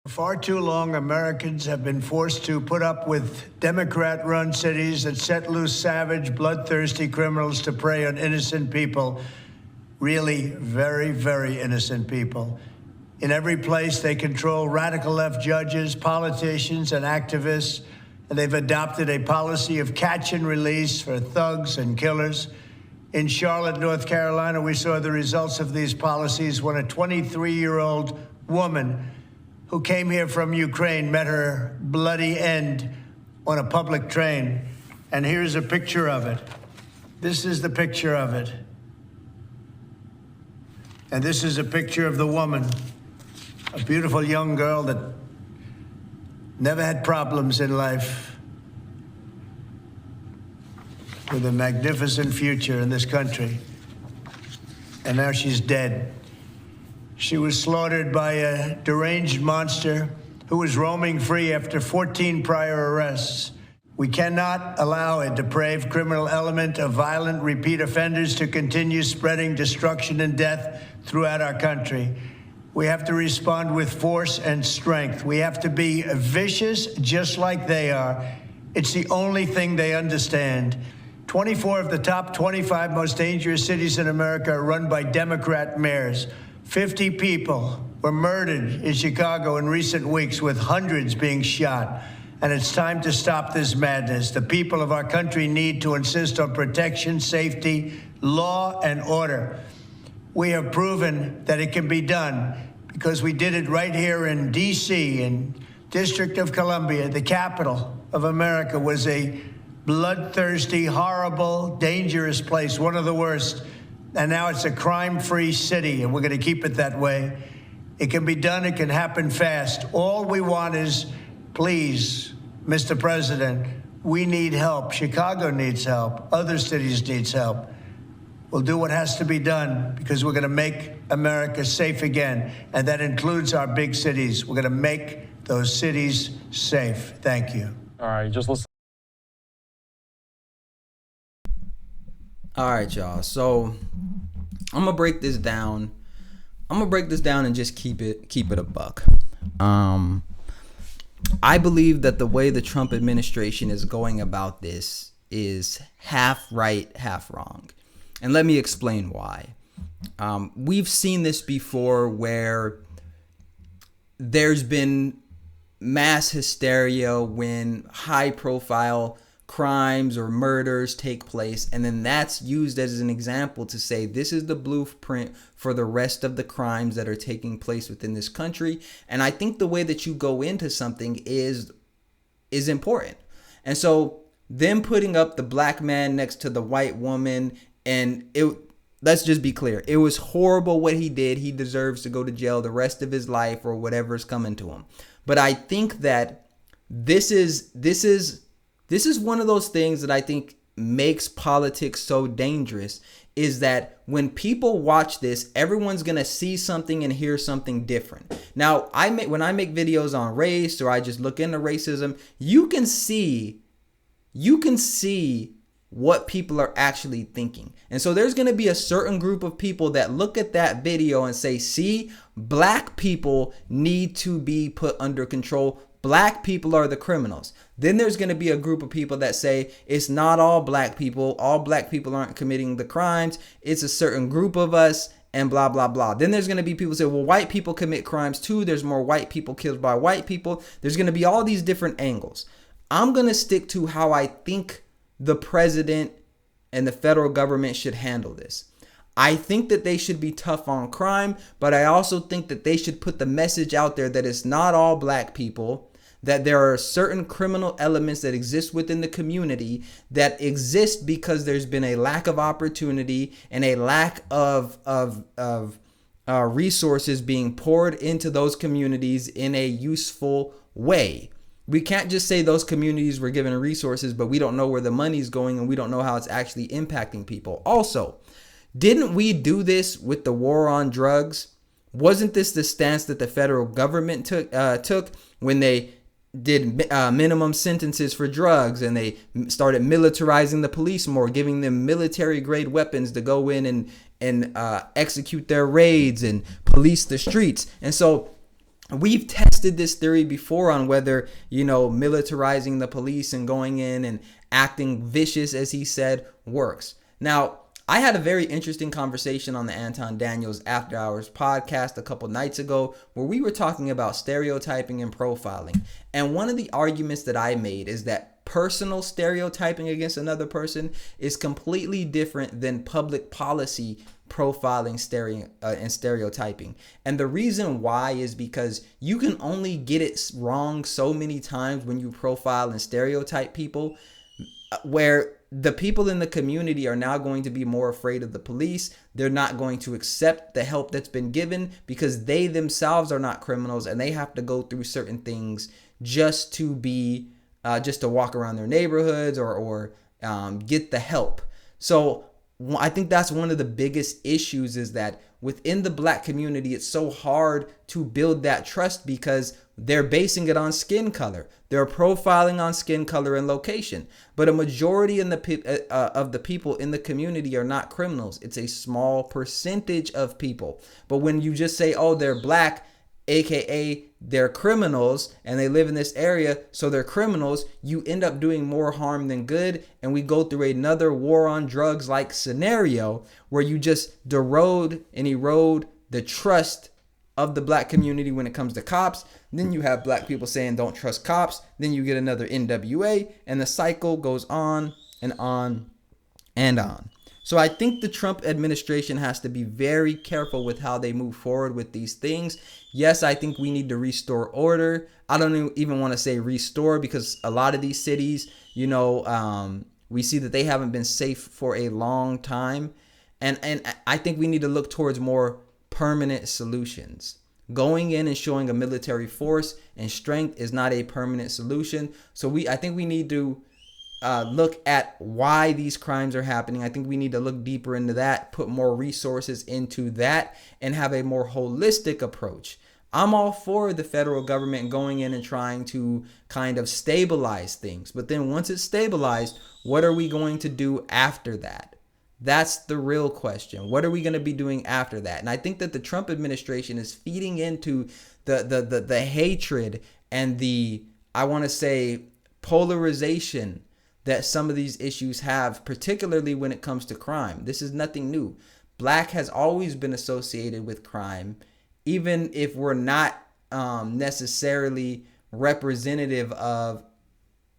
Far too long, Americans have been forced to put up with Democrat-run cities that set loose savage, bloodthirsty criminals to prey on innocent people, really very, very innocent people. In every place, they control radical left judges, politicians, and activists, and they've adopted a policy of catch and release for thugs and killers. In Charlotte, North Carolina, we saw the results of these policies when a 23-year-old woman who came here from Ukraine met her bloody end on a public train. And here's a picture of it. This is the picture of it. And this is a picture of the woman, a beautiful young girl that never had problems in life, with a magnificent future in this country. And now she's dead. She was slaughtered by a deranged monster who was roaming free after 14 prior arrests. We cannot allow a depraved criminal element of violent repeat offenders to continue spreading destruction and death throughout our country. We have to respond with force and strength. We have to be vicious just like they are. It's the only thing they understand. 24 of the top 25 most dangerous cities in America are run by Democrat mayors. 50 people were murdered in Chicago in recent weeks, with hundreds being shot. And it's time to stop this madness. The people of our country need to insist on protection, safety, law, and order. We have proven that it can be done because we did it right here in D.C., in District of Columbia. The capital of America was a bloodthirsty, horrible, dangerous place, one of the worst. And now it's a crime-free city, and we're going to keep it that way. It can be done. It can happen fast. All we want is, please, Mr. President, we need help. Chicago needs help. Other cities need help. We'll do what has to be done because we're going to make America safe again, and that includes our big cities. We're going to make those cities safe. Thank you. All right, just listen. All right, y'all. So I'm gonna break this down. And just keep it a buck. I believe that the way the Trump administration is going about this is half right, half wrong. And let me explain why. We've seen this before where there's been mass hysteria when high profile crimes or murders take place, and then that's used as an example to say this is the blueprint for the rest of the crimes that are taking place within this country. And I think the way that you go into something is important. And so them putting up the black man next to the white woman, and let's just be clear, it was horrible what he did. He deserves to go to jail the rest of his life or whatever's coming to him. But I think that this is one of those things that I think makes politics so dangerous, is that when people watch this, everyone's going to see something and hear something different. Now, when I make videos on race, or I just look into racism, you can see what people are actually thinking. And so there's going to be a certain group of people that look at that video and say, see, black people need to be put under control. Black people are the criminals. Then there's going to be a group of people that say it's not all black people. All black people aren't committing the crimes. It's a certain group of us, and blah, blah, blah. Then there's going to be people who say, well, white people commit crimes too. There's more white people killed by white people. There's going to be all these different angles. I'm going to stick to how I think the president and the federal government should handle this. I think that they should be tough on crime, but I also think that they should put the message out there that it's not all black people, that there are certain criminal elements that exist within the community that exist because there's been a lack of opportunity and a lack of resources being poured into those communities in a useful way. We can't just say those communities were given resources, but we don't know where the money's going and we don't know how it's actually impacting people. Also, didn't we do this with the war on drugs? Wasn't this the stance that the federal government took when they did minimum sentences for drugs, and they started militarizing the police more, giving them military grade weapons to go in and execute their raids and police the streets? And so we've tested this theory before on whether, militarizing the police and going in and acting vicious, as he said, works. Now, I had a very interesting conversation on the Anton Daniels After Hours podcast a couple nights ago where we were talking about stereotyping and profiling. And one of the arguments that I made is that personal stereotyping against another person is completely different than public policy profiling and stereotyping. And the reason why is because you can only get it wrong so many times when you profile and stereotype people, where the people in the community are now going to be more afraid of the police. They're not going to accept the help that's been given because they themselves are not criminals and they have to go through certain things just to be just to walk around their neighborhoods or get the help. So I think that's one of the biggest issues, is that within the black community, it's so hard to build that trust because they're basing it on skin color. They're profiling on skin color and location. But a majority of the people in the community are not criminals. It's a small percentage of people. But when you just say, oh, they're black, aka they're criminals and they live in this area, so they're criminals, you end up doing more harm than good. And we go through another war on drugs like scenario where you just erode the trust of the black community when it comes to cops. Then you have black people saying don't trust cops. Then you get another NWA, and the cycle goes on and on and on. So I think the Trump administration has to be very careful with how they move forward with these things. Yes, I think we need to restore order. I don't even want to say restore, because a lot of these cities, we see that they haven't been safe for a long time. And I think we need to look towards more permanent solutions. Going in and showing a military force and strength is not a permanent solution. So I think we need to look at why these crimes are happening. I think we need to look deeper into that, put more resources into that, and have a more holistic approach. I'm all for the federal government going in and trying to kind of stabilize things. But then once it's stabilized, what are we going to do after that? That's the real question. What are we going to be doing after that? And I think that the Trump administration is feeding into the hatred and I want to say, polarization that some of these issues have, particularly when it comes to crime. This is nothing new. Black has always been associated with crime, even if we're not necessarily representative of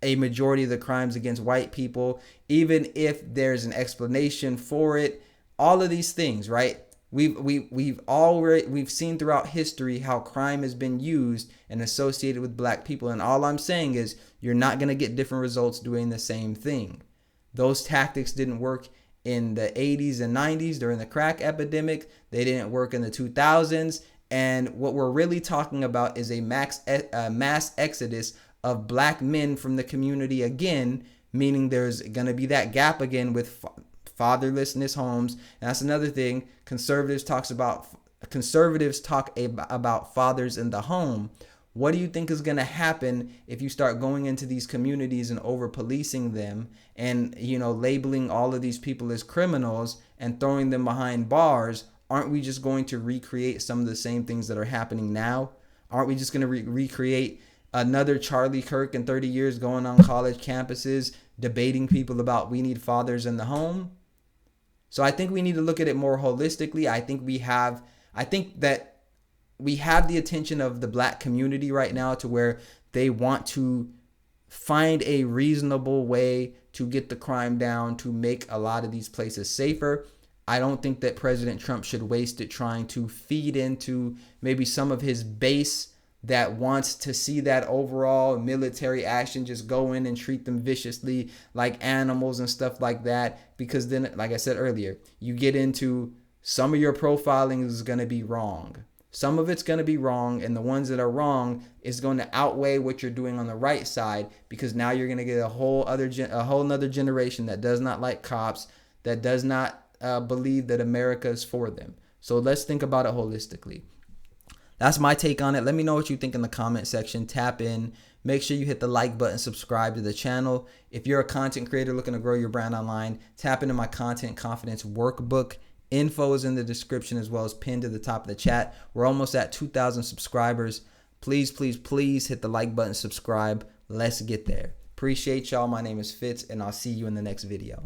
a majority of the crimes against white people, even if there's an explanation for it. All of these things, right? We've seen throughout history how crime has been used and associated with black people. And all I'm saying is you're not going to get different results doing the same thing. Those tactics didn't work in the 80s and 90s during the crack epidemic. They didn't work in the 2000s. And what we're really talking about is a mass exodus of black men from the community again, meaning there's going to be that gap again with fatherlessness homes. And that's another thing. Conservatives talk about fathers in the home. What do you think is going to happen if you start going into these communities and over policing them and, labeling all of these people as criminals and throwing them behind bars? Aren't we just going to recreate some of the same things that are happening now? Aren't we just going to recreate another Charlie Kirk in 30 years going on college campuses debating people about we need fathers in the home? So I think we need to look at it more holistically. I think that we have the attention of the black community right now to where they want to find a reasonable way to get the crime down, to make a lot of these places safer. I don't think that President Trump should waste it trying to feed into maybe some of his base that wants to see that overall military action, just go in and treat them viciously like animals and stuff like that. Because then, like I said earlier, you get into some of your profiling is going to be wrong. Some of it's going to be wrong, and the ones that are wrong is going to outweigh what you're doing on the right side, because now you're going to get a whole nother generation that does not like cops, that does not believe that America is for them. So let's think about it holistically. That's my take on it. Let me know what you think in the comment section. Tap in. Make sure you hit the like button, subscribe to the channel. If you're a content creator looking to grow your brand online, tap into my content confidence workbook. Info is in the description as well as pinned to the top of the chat. We're almost at 2,000 subscribers. Please, please, please hit the like button, subscribe. Let's get there. Appreciate y'all. My name is Fitz, and I'll see you in the next video.